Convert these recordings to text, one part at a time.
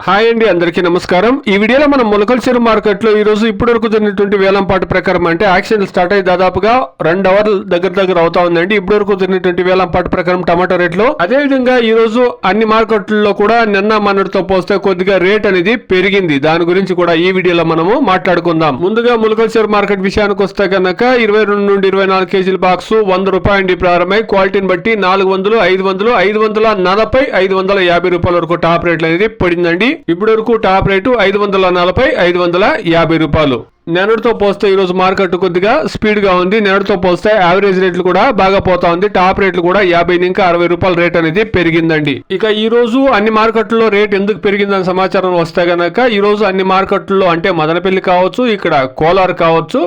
Hi అండి, అందరికీ నమస్కారం. ఈ వీడియోలో మనం మొలకల్చెరు మార్కెట్లో ఈ రోజు ఇప్పటివరకు జరిగినటువంటి వేలంపాటు ప్రకారం అంటే యాక్షన్ స్టార్ట్ అయ్యి దాదాపుగా 2 అవర్లు దగ్గర అవుతా ఉందండి. ఇప్పటివరకు జరిగినటువంటి వేలంపాటు ప్రకారం టమాటో రేట్లు, అదే విధంగా ఈ రోజు అన్ని మార్కెట్లలో కూడా నిన్న మొన్నటితో పోస్తే కొద్దిగా రేట్ అనేది పెరిగింది. దాని గురించి కూడా ఈ వీడియోలో మనము మాట్లాడుకుందాం. ముందుగా మొలకల్చెరు మార్కెట్ విషయానికి వస్తే కనుక 22 నుండి 24 కేజీల బాక్స్ 100 రూపాయలు ప్రారంభమై క్వాలిటీని బట్టి 400, 500, 540, 550 రూపాయల వరకు టాప్ రేట్లు అనేది పడిందండి. ఇప్పటి వరకు టాప్ రేటు 540, 550 రూపాయలు. నిన్నటితో పోస్తే ఈ రోజు మార్కెట్ కొద్దిగా స్పీడ్ గా ఉంది. నిన్నటితో పోస్తే యావరేజ్ రేట్లు కూడా బాగా పోతా ఉంది. టాప్ రేట్లు కూడా 50 ఇంకా 60 రూపాయల రేట్ అనేది పెరిగిందండి. ఇక ఈ రోజు అన్ని మార్కెట్లలో రేట్ ఎందుకు పెరిగిందని సమాచారం వస్తే గనక ఈ రోజు అన్ని మార్కెట్లలో అంటే మదనపల్లి కావచ్చు, ఇక్కడ కోలార్ కావచ్చు,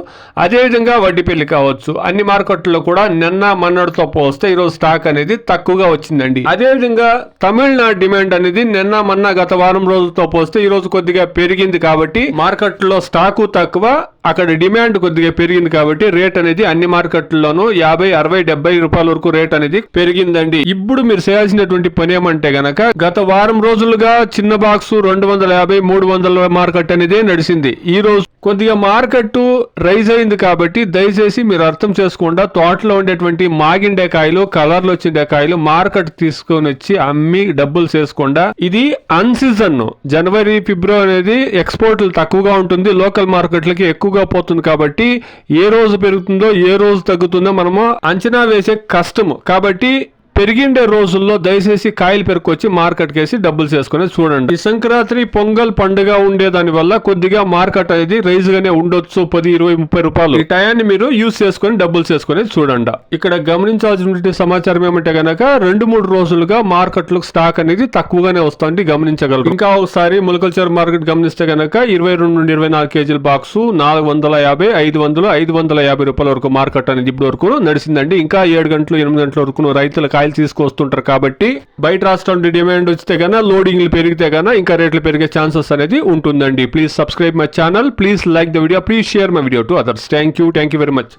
అదే విధంగా వడ్డిపల్లి కావచ్చు, అన్ని మార్కెట్లలో కూడా నిన్న మొన్నటితో పోస్తే ఈ రోజు స్టాక్ అనేది తక్కువగా వచ్చిందండి. అదే విధంగా తమిళనాడు డిమాండ్ అనేది నిన్న మొన్న గత వారం రోజులతో పోస్తే ఈ రోజు కొద్దిగా పెరిగింది. కాబట్టి మార్కెట్ లో స్టాకు తక్కువ, అక్కడ డిమాండ్ కొద్దిగా పెరిగింది. కాబట్టి రేట్ అనేది అన్ని మార్కెట్లలోనూ 50, 60, 70 రూపాయల వరకు రేట్ అనేది పెరిగిందండి. ఇప్పుడు మీరు చేయాల్సినటువంటి పని ఏమంటే గనక గత వారం రోజులుగా చిన్న బాక్స్ 250, 300 మార్కెట్ అనేది నడిచింది. ఈ రోజు కొద్దిగా మార్కెట్ రైజ్ అయింది. కాబట్టి దయచేసి మీరు అర్థం చేసుకుండా తోటలో ఉండేటువంటి మాగిండే కాయలు, కలర్లు వచ్చిండే కాయలు మార్కెట్ తీసుకొని వచ్చి అమ్మి డబ్బులు చేసుకుండా, ఇది అన్ సీజన్. జనవరి, ఫిబ్రవరి అనేది ఎక్స్పోర్ట్లు తక్కువగా ఉంటుంది, లోకల్ మార్కెట్లకి ఎక్కువగా పోతుంది. కాబట్టి ఏ రోజు పెరుగుతుందో ఏ రోజు తగ్గుతుందో మనము అంచనా వేసే కష్టము. కాబట్టి పెరిగిండే రోజుల్లో దయచేసి కాయలు పెరుకొచ్చి మార్కెట్ కేసి డబ్బులు చేసుకుని చూడండి. ఈ సంక్రాంతి పొంగల్ పండుగ ఉండే దాని వల్ల కొద్దిగా మార్కెట్ అనేది రైజ్ గానే ఉండొచ్చు, 10, 20, 30 రూపాయలు. ఈ టయాన్ని మీరు యూజ్ చేసుకుని డబ్బులు చేసుకుని చూడండి. ఇక్కడ గమనించాల్సిన సమాచారం ఏమంటే గనక 2-3 రోజులుగా మార్కెట్ లో స్టాక్ అనేది తక్కువగానే వస్తుంది, గమనించగలరు. ఇంకా ఒకసారి మొలకల్చెరు మార్కెట్ గమనిస్తే గనక 22 నుండి 24 కేజీల బాక్స్ 450, 500, 550 రూపాయల వరకు మార్కెట్ అనేది ఇప్పటి వరకు నడిచిందండి. ఇంకా 7 గంటలు 8 గంటల వరకు రైతుల కాయలు తీసుకొస్తుంటారు. కాబట్టి బయట రాష్ట్రం డిమాండ్ వస్తే గానా, లోడింగ్లు పెరిగితే గానా ఇంకా రేట్లు పెరిగే ఛాన్సెస్ అనేది ఉంటుందండి. Please subscribe my channel, please like the video, please share my video to others. Thank you very much.